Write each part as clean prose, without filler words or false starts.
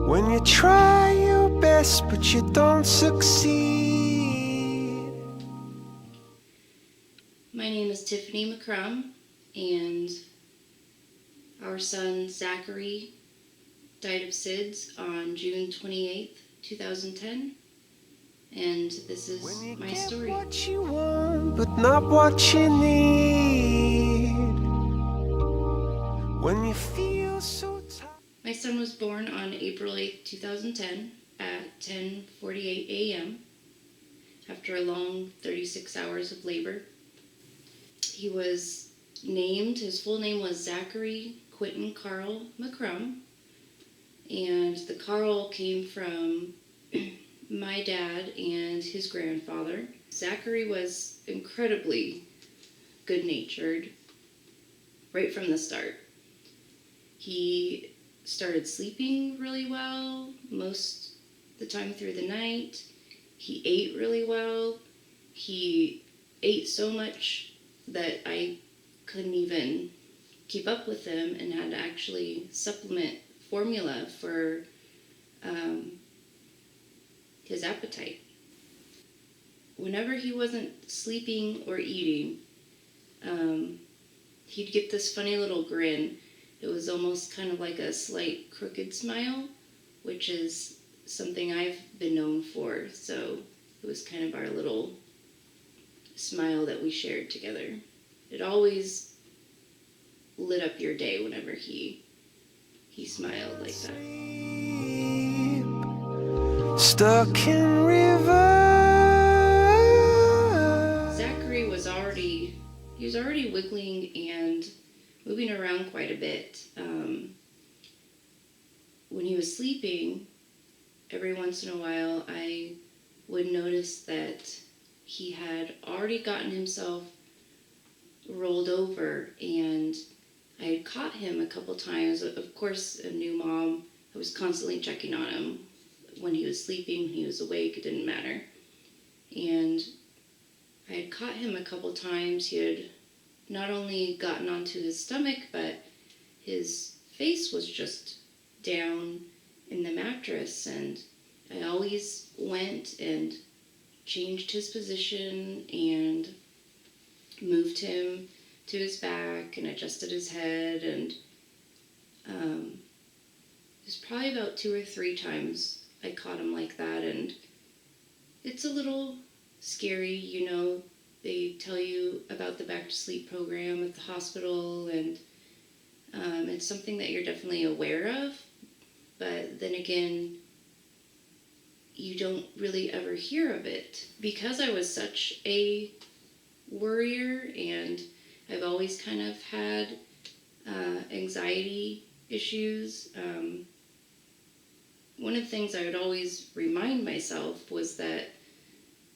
When you try your best but you don't succeed. My name is Tiffany McCrum, and our son Zachary died of SIDS on June 28th, 2010. And this is my story. When you get what you want but not what you need. When you feel so tired. My son was born on April 8th, 2010 at 10:48 a.m. after a long 36 hours of labor. He was named, his full name was Zachary Quentin Carl McCrum, and the Carl came from my dad and his grandfather. Zachary was incredibly good-natured right from the start. He started sleeping really well most of the time through the night. He ate really well. He ate so much that I couldn't even keep up with him and had to actually supplement formula for his appetite. Whenever he wasn't sleeping or eating, he'd get this funny little grin. It was almost kind of like a slight crooked smile, which is something I've been known for. So it was kind of our little smile that we shared together. It always lit up your day whenever he smiled like that. Stuck in reverse. Zachary was already wiggling and moving around quite a bit. When he was sleeping, every once in a while I would notice that he had already gotten himself rolled over, and I had caught him a couple times. Of course, a new mom, I was constantly checking on him when he was sleeping, when he was awake, it didn't matter. And I had caught him a couple times. He had not only gotten onto his stomach, but his face was just down in the mattress, and I always went and changed his position and moved him to his back and adjusted his head, and it was probably about 2 or 3 times I caught him like that. And it's a little scary, you know. They tell you about the back to sleep program at the hospital, and it's something that you're definitely aware of, but then again, you don't really ever hear of it. Because I was such a worrier, and I've always kind of had anxiety issues. One of the things I would always remind myself was that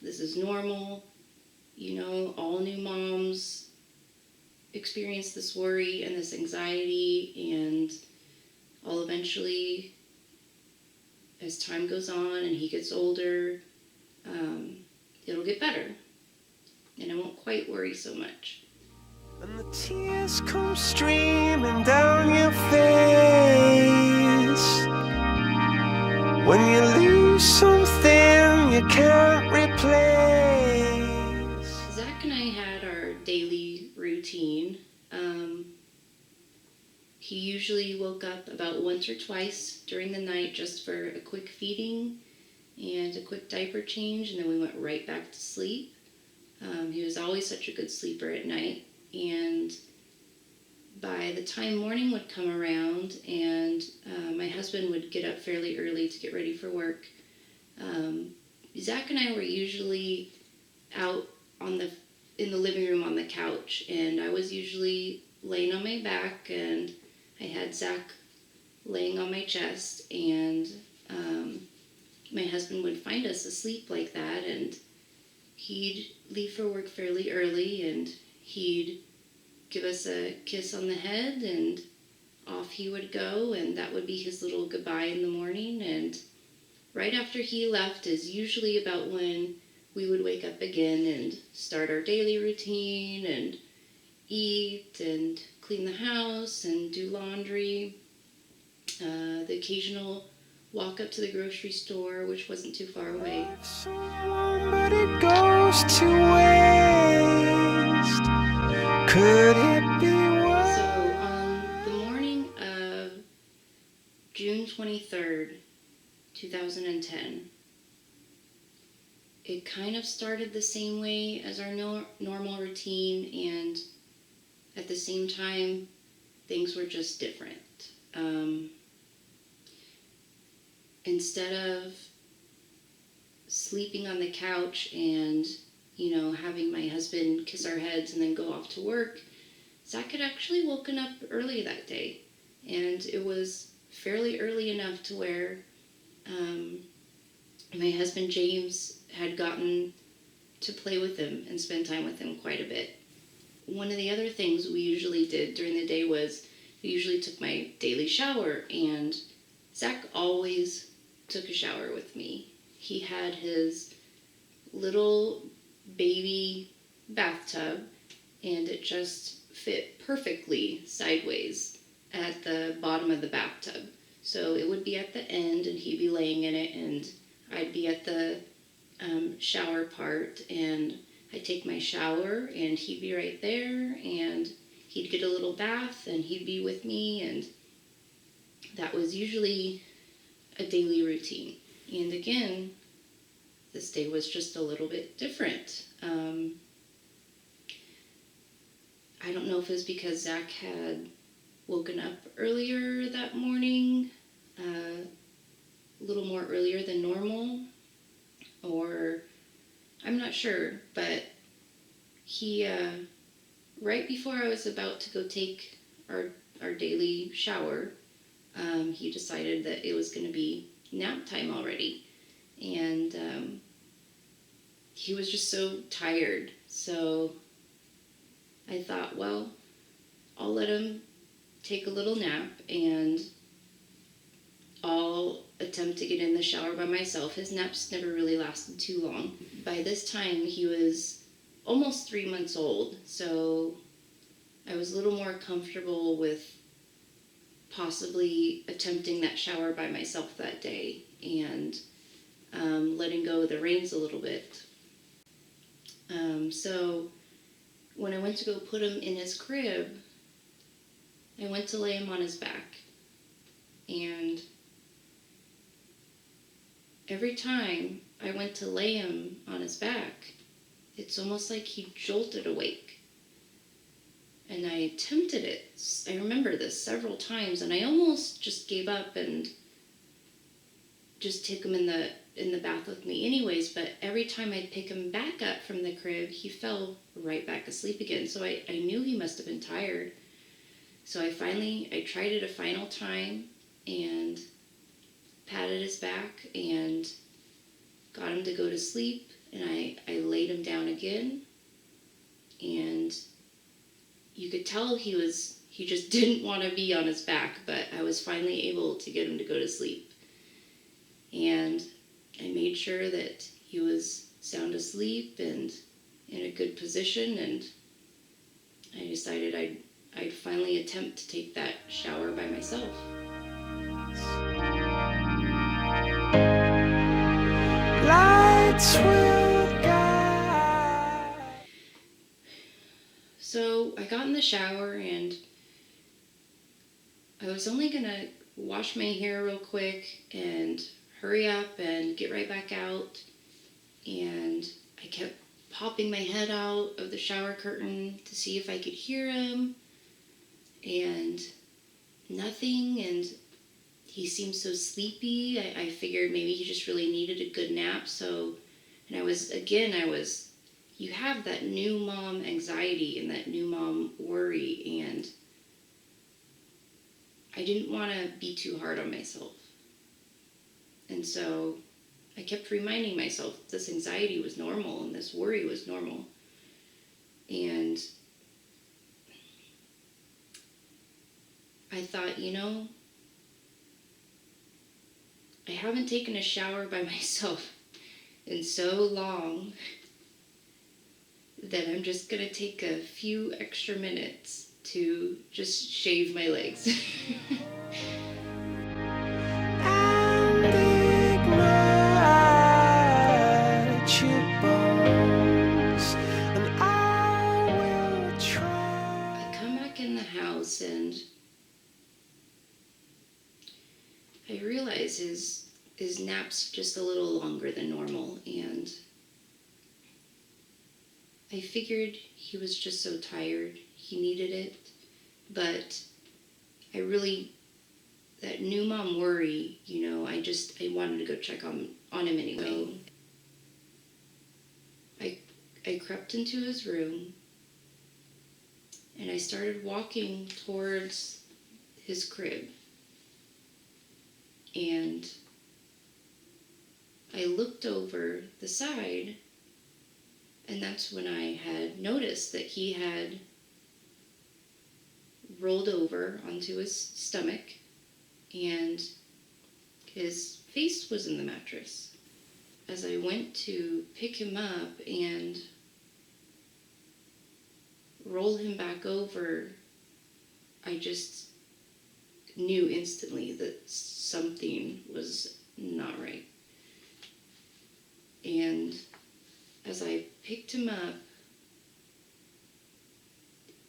this is normal. You know, all new moms experience this worry and this anxiety, and I'll eventually, as time goes on and he gets older, it'll get better, and I won't quite worry so much. And the tears come streaming down your face. When you lose something you can't replace. Zach and I had our daily routine. He usually woke up about once or twice during the night just for a quick feeding and a quick diaper change, and then we went right back to sleep. He was always such a good sleeper at night, and by the time morning would come around and my husband would get up fairly early to get ready for work, Zach and I were usually out in the living room on the couch, and I was usually laying on my back, and I had Zach laying on my chest, and my husband would find us asleep like that, and he'd leave for work fairly early, and he'd give us a kiss on the head, and off he would go, and that would be his little goodbye in the morning. And right after he left is usually about when we would wake up again and start our daily routine and eat and clean the house and do laundry. The occasional walk up to the grocery store, which wasn't too far away. So long, but it goes to waste. Could it be worse? So on the morning of June 23rd, 2010, it kind of started the same way as our normal routine, and at the same time, things were just different. Instead of sleeping on the couch and, having my husband kiss our heads and then go off to work, Zach had actually woken up early that day. And it was fairly early enough to where my husband James had gotten to play with him and spend time with him quite a bit. One of the other things we usually did during the day was we usually took my daily shower, and Zach always took a shower with me. He had his little baby bathtub, and it just fit perfectly sideways at the bottom of the bathtub. So it would be at the end, and he'd be laying in it, and I'd be at the shower part, and I'd take my shower, and he'd be right there, and he'd get a little bath, and he'd be with me, and that was usually a daily routine. And again, this day was just a little bit different. I don't know if it was because Zach had woken up earlier that morning, a little more earlier than normal, or I'm not sure, but he, right before I was about to go take our daily shower, he decided that it was going to be nap time already, and he was just so tired. So I thought, well, I'll let him take a little nap, and I'll attempt to get in the shower by myself. His naps never really lasted too long. By this time, he was almost 3 months old, so I was a little more comfortable with possibly attempting that shower by myself that day and letting go of the reins a little bit. So when I went to go put him in his crib, I went to lay him on his back, and every time I went to lay him on his back, it's almost like he jolted awake. And I attempted it. I remember this several times, and I almost just gave up and just took him in the bath with me anyways, but every time I'd pick him back up from the crib, he fell right back asleep again. So I knew he must have been tired. So I tried it a final time and patted his back and got him to go to sleep, and I laid him down again, and you could tell he just didn't want to be on his back, but I was finally able to get him to go to sleep. And I made sure that he was sound asleep and in a good position, and I decided I'd finally attempt to take that shower by myself. Lights will guide. So I got in the shower, and I was only gonna wash my hair real quick and hurry up and get right back out, and I kept popping my head out of the shower curtain to see if I could hear him, and nothing, and he seemed so sleepy. I figured maybe he just really needed a good nap. So, and you have that new mom anxiety and that new mom worry, and I didn't want to be too hard on myself. And so I kept reminding myself this anxiety was normal and this worry was normal. And I thought, I haven't taken a shower by myself in so long that I'm just going to take a few extra minutes to just shave my legs. And I realized his naps just a little longer than normal, and I figured he was just so tired, he needed it, but that new mom worry, I wanted to go check on him anyway. I crept into his room, and I started walking towards his crib, and I looked over the side, and that's when I had noticed that he had rolled over onto his stomach, and his face was in the mattress. As I went to pick him up and roll him back over, I just knew instantly that something was not right. And as I picked him up,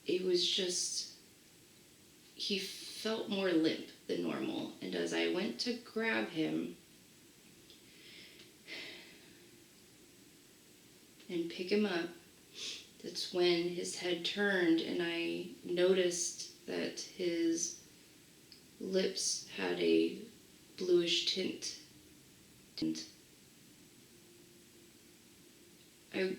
it was just, he felt more limp than normal. And as I went to grab him and pick him up, that's when his head turned, and I noticed that his lips had a bluish tint. And I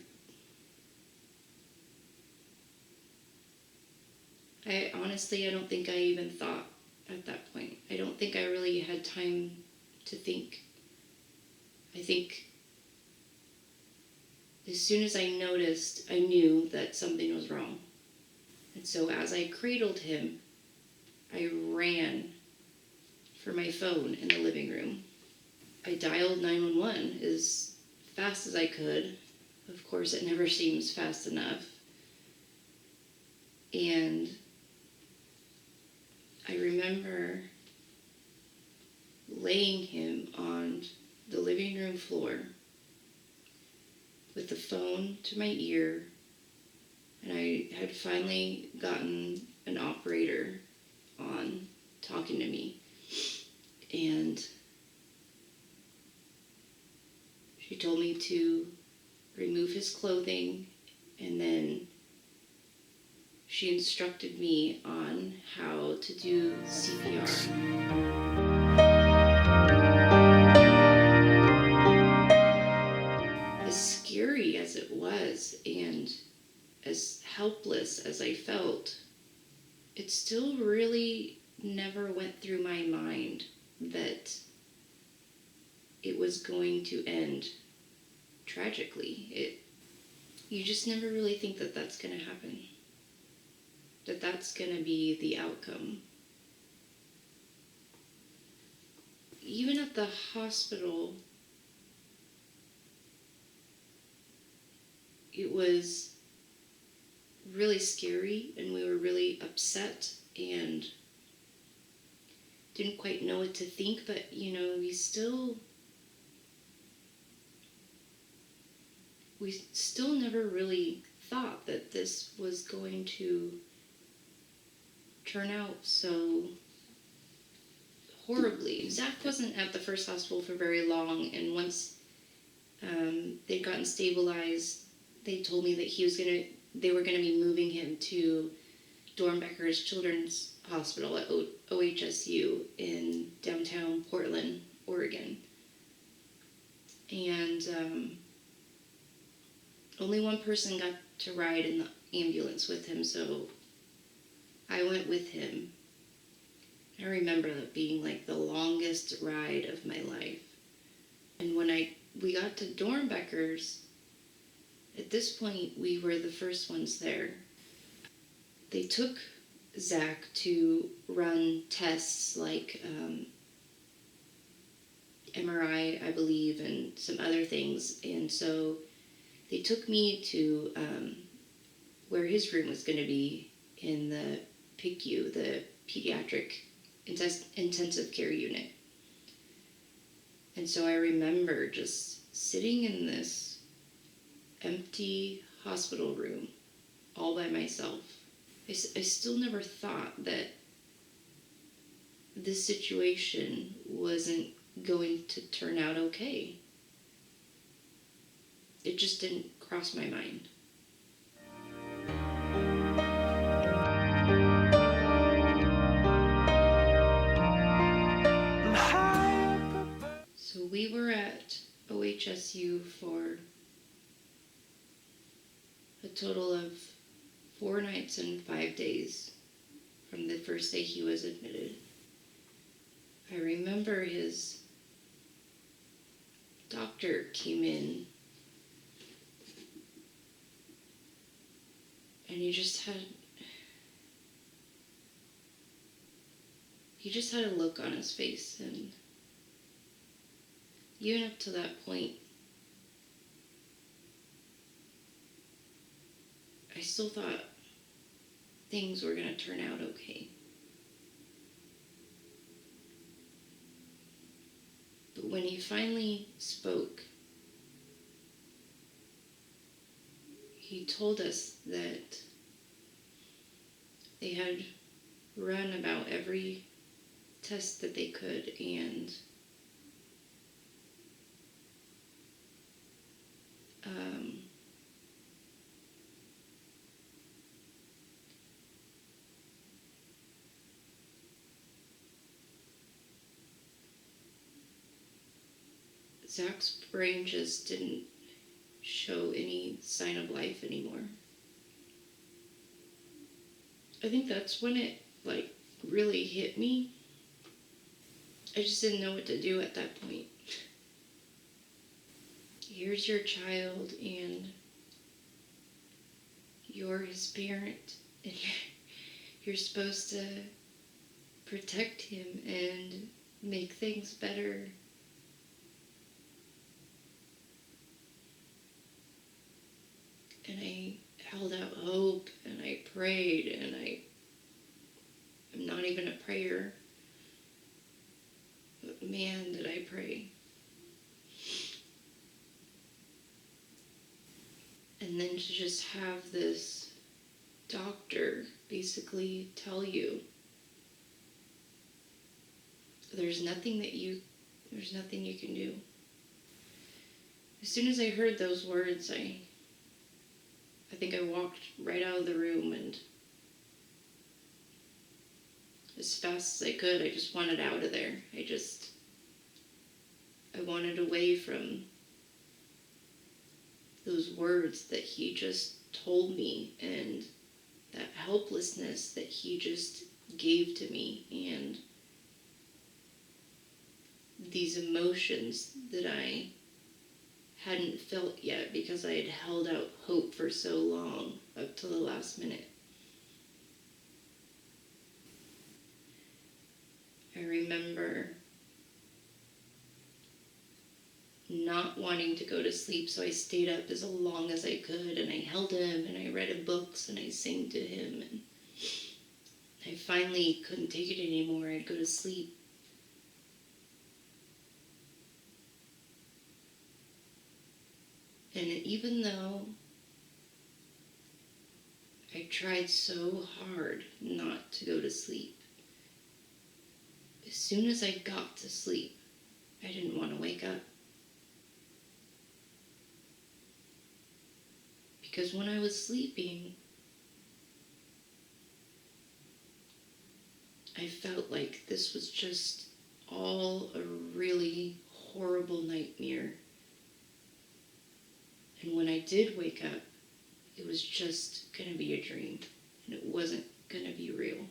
honestly, I don't think I even thought at that point. I don't think I really had time to think. I think as soon as I noticed, I knew that something was wrong. And so as I cradled him, I ran for my phone in the living room. I dialed 911 as fast as I could. Of course, it never seems fast enough. And I remember laying him on the living room floor with the phone to my ear, and I had finally gotten an operator on talking to me, and she told me to remove his clothing, and then she instructed me on how to do CPR. As scary as it was, and as helpless as I felt, it still really never went through my mind that it was going to end tragically. You just never really think that that's going to happen, that that's going to be the outcome. Even at the hospital, it was really scary, and we were really upset and didn't quite know what to think, but we still never really thought that this was going to turn out so horribly. Zach wasn't at the first hospital for very long, and once they'd gotten stabilized, they told me that they were gonna be moving him to Dornbecker's Children's Hospital at OHSU in downtown Portland, Oregon. And only one person got to ride in the ambulance with him, so I went with him. I remember that being like the longest ride of my life. And when we got to Dornbecker's, at this point we were the first ones there. They took Zach to run tests like MRI, I believe, and some other things. And so they took me to where his room was going to be in the PICU, the Pediatric Intensive Care Unit. And so I remember just sitting in this empty hospital room all by myself. I still never thought that this situation wasn't going to turn out okay. It just didn't cross my mind. So we were at OHSU for a total of 4 nights and 5 days from the first day he was admitted. I remember his doctor came in and he just had a look on his face, and even up to that point I still thought things were going to turn out okay. But when he finally spoke, he told us that they had run about every test that they could, and Zach's brain just didn't show any sign of life anymore. I think that's when it really hit me. I just didn't know what to do at that point. Here's your child and you're his parent and you're supposed to protect him and make things better. And I held out hope and I prayed, and I'm not even a prayer, but man, did I pray. And then to just have this doctor basically tell you there's nothing you can do. As soon as I heard those words, I think I walked right out of the room, and as fast as I could, I just wanted out of there. I wanted away from those words that he just told me, and that helplessness that he just gave to me, and these emotions that I hadn't felt yet because I had held out hope for so long, up to the last minute. I remember not wanting to go to sleep, so I stayed up as long as I could, and I held him, and I read books, and I sang to him, and I finally couldn't take it anymore. I'd go to sleep. And even though I tried so hard not to go to sleep, as soon as I got to sleep, I didn't want to wake up. Because when I was sleeping, I felt like this was just all a really horrible nightmare. And when I did wake up, it was just going to be a dream, and it wasn't going to be real.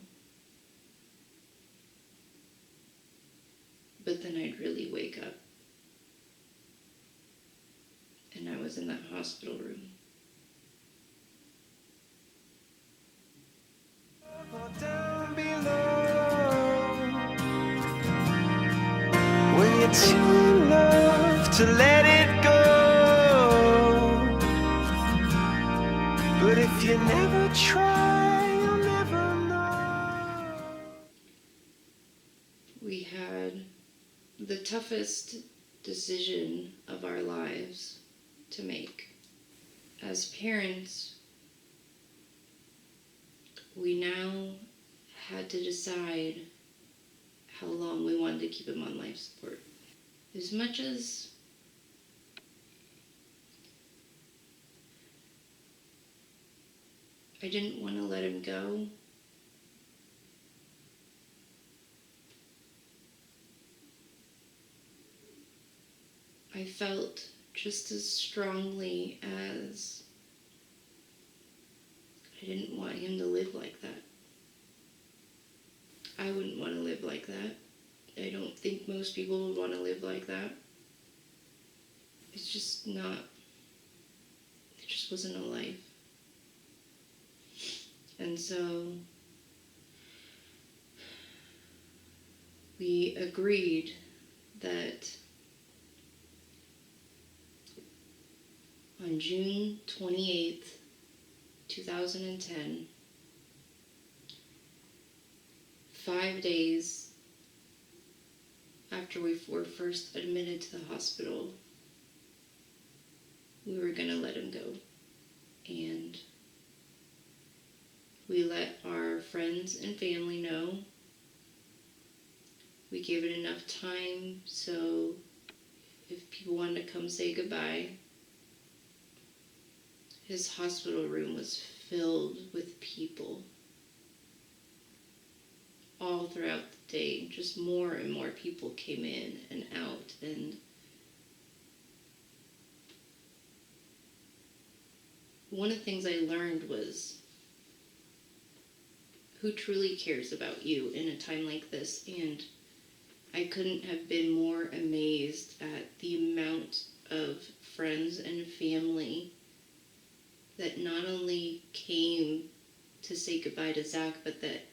But then I'd really wake up, and I was in that hospital room. Down below, when you're too in love to let it go. But if you never try, you'll never know. We had the toughest decision of our lives to make. As parents, we now had to decide how long we wanted to keep him on life support. As much as I didn't want to let him go, I felt just as strongly as I didn't want him to live like that. I wouldn't want to live like that. I don't think most people would want to live like that. It's just not, it just wasn't a life. And so we agreed that on June 28th, 2010, 5 days after we were first admitted to the hospital, we were going to let him go. And we let our friends and family know. We gave it enough time so if people wanted to come say goodbye. His hospital room was filled with people all throughout the day. Just more and more people came in and out, and one of the things I learned was who truly cares about you in a time like this. And I couldn't have been more amazed at the amount of friends and family that not only came to say goodbye to Zach, but that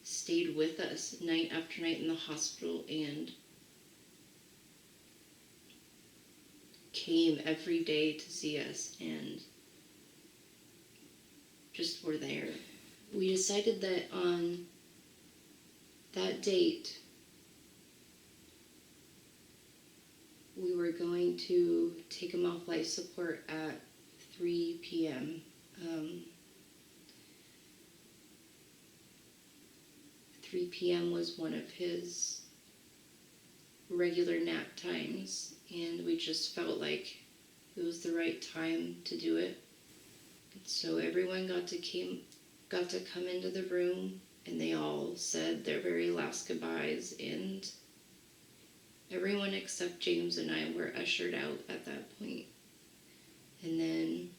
stayed with us night after night in the hospital and came every day to see us and just were there. We decided that on that date, we were going to take him off life support at 3 p.m. 3 p.m. was one of his regular nap times, and we just felt like it was the right time to do it. So everyone got to come into the room, and they all said their very last goodbyes, and everyone except James and I were ushered out at that point. And then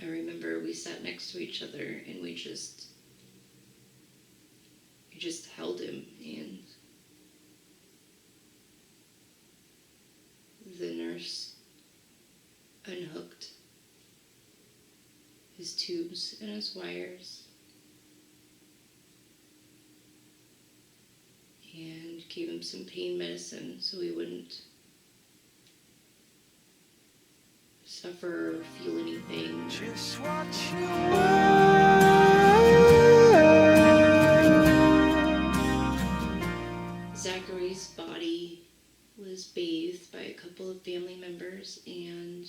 I remember we sat next to each other and we just held him, and the nurse unhooked his tubes and his wires and gave him some pain medicine so he wouldn't suffer or feel anything. Just watch your world. Zachary's body was bathed by a couple of family members, and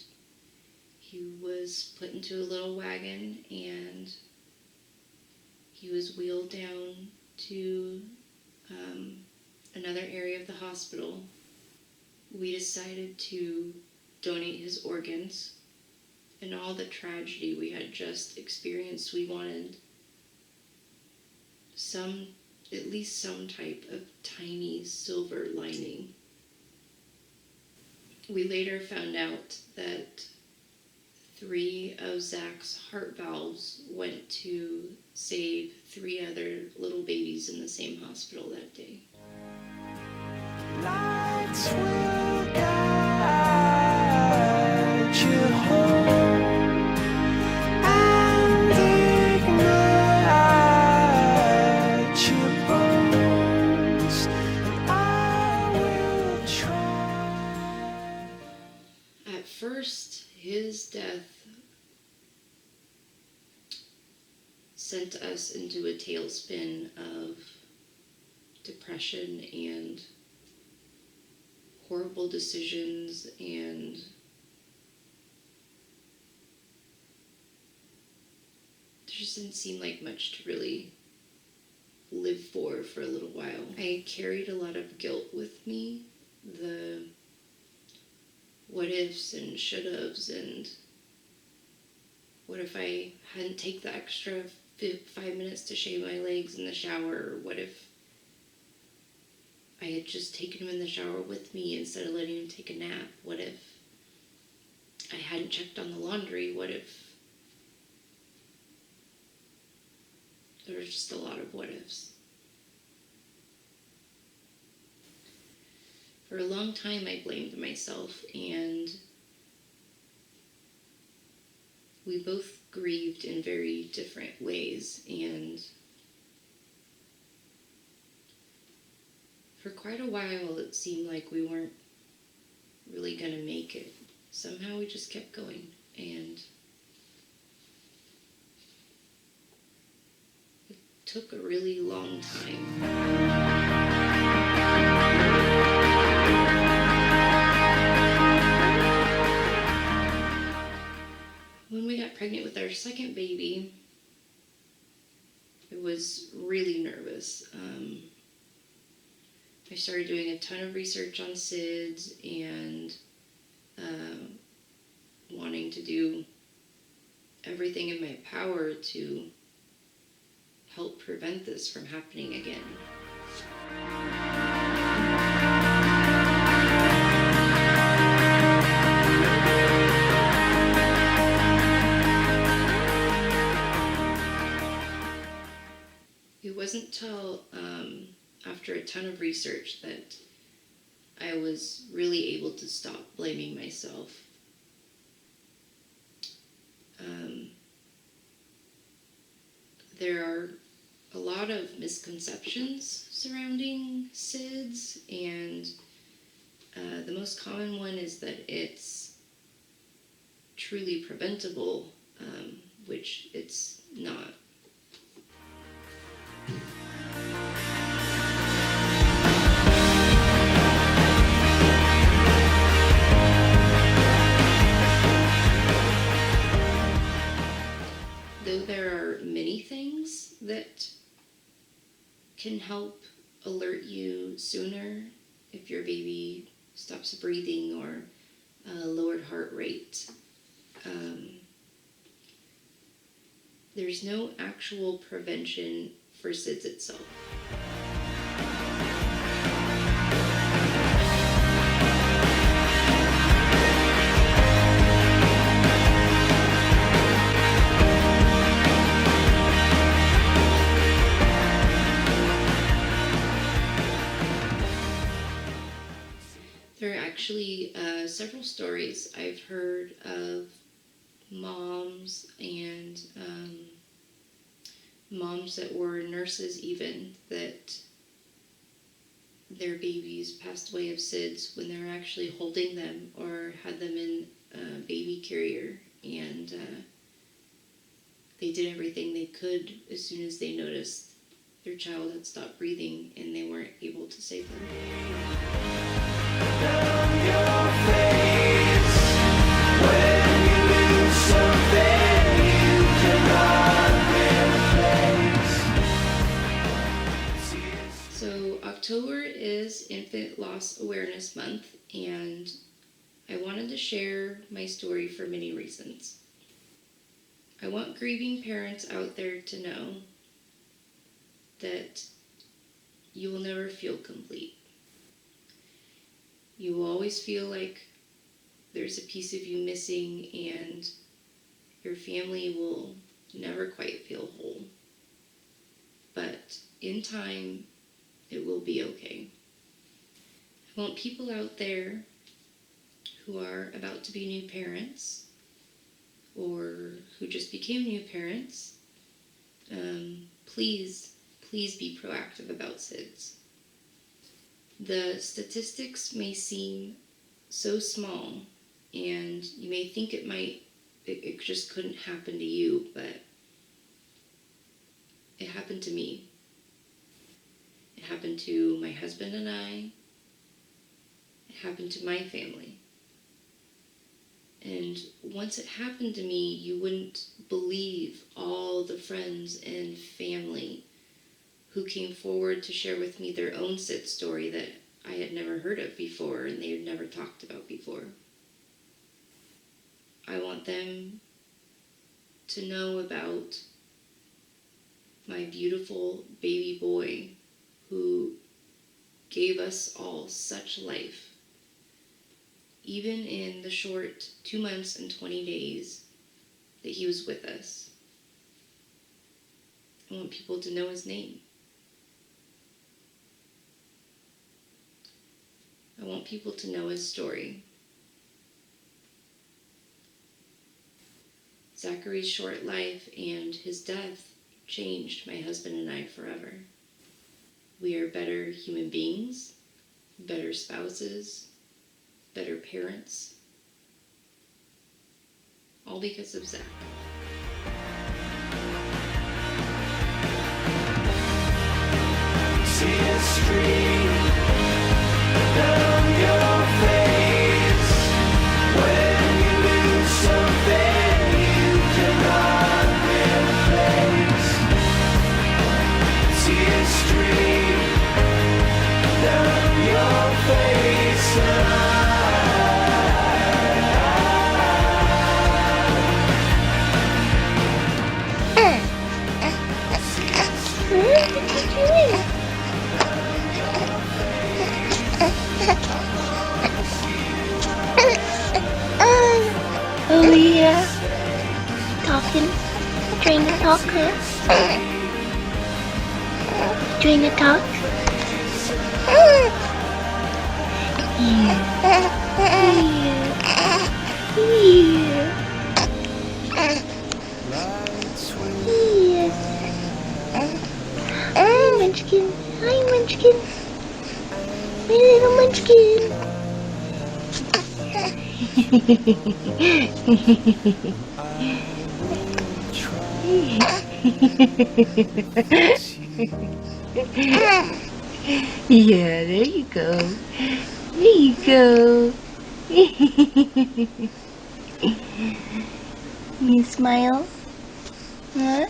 he was put into a little wagon and he was wheeled down to another area of the hospital. We decided to donate his organs, and all the tragedy we had just experienced, we wanted at least some type of tiny silver lining. We later found out that 3 of Zach's heart valves went to save 3 other little babies in the same hospital that day. Lights will guide you home and ignite your bones, and I will try. At first, his death sent us into a tailspin of depression and horrible decisions, and there just didn't seem like much to really live live for a little while. I carried a lot of guilt with me, the what ifs and should haves, and what if I hadn't take the extra 5 minutes to shave my legs in the shower? What if I had just taken him in the shower with me instead of letting him take a nap? What if I hadn't checked on the laundry? What if there was just a lot of what ifs? For a long time, I blamed myself, and we both grieved in very different ways, and for quite a while, it seemed like we weren't really going to make it. Somehow we just kept going, and it took a really long time. When we got pregnant with our second baby, I was really nervous. I started doing a ton of research on SIDS and wanting to do everything in my power to help prevent this from happening again. It wasn't till after a ton of research that I was really able to stop blaming myself. There are a lot of misconceptions surrounding SIDS, and the most common one is that it's truly preventable, which it's not. Though there are many things that can help alert you sooner if your baby stops breathing or lowered heart rate, there's no actual prevention for SIDS itself. There are actually several stories I've heard of moms and moms that were nurses even, that their babies passed away of SIDS when they were actually holding them or had them in a baby carrier, and they did everything they could as soon as they noticed their child had stopped breathing and they weren't able to save them. Down your face when you lose something you cannot replace. So October is Infant Loss Awareness Month, and I wanted to share my story for many reasons. I want grieving parents out there to know that you will never feel complete. You will always feel like there's a piece of you missing, and your family will never quite feel whole. But in time, it will be okay. I want people out there who are about to be new parents or who just became new parents, please be proactive about SIDS. The statistics may seem so small, and you may think it just couldn't happen to you, but it happened to me. It happened to my husband and I. It happened to my family. And once it happened to me, you wouldn't believe all the friends and family who came forward to share with me their own sit story that I had never heard of before and they had never talked about before. I want them to know about my beautiful baby boy who gave us all such life. Even in the short 2 months and 20 days that he was with us. I want people to know his name. I want people to know his story. Zachary's short life and his death changed my husband and I forever. We are better human beings, better spouses, better parents, all because of Zach. Tears stream down your face when you lose something you cannot replace. Tears stream down your face. Oh yeah, talking, trying to talk, huh? Trying to talk? Yeah. Hi Munchkin, hi Munchkin, my little Munchkin. Yeah, there you go. There you go. You smile? Huh?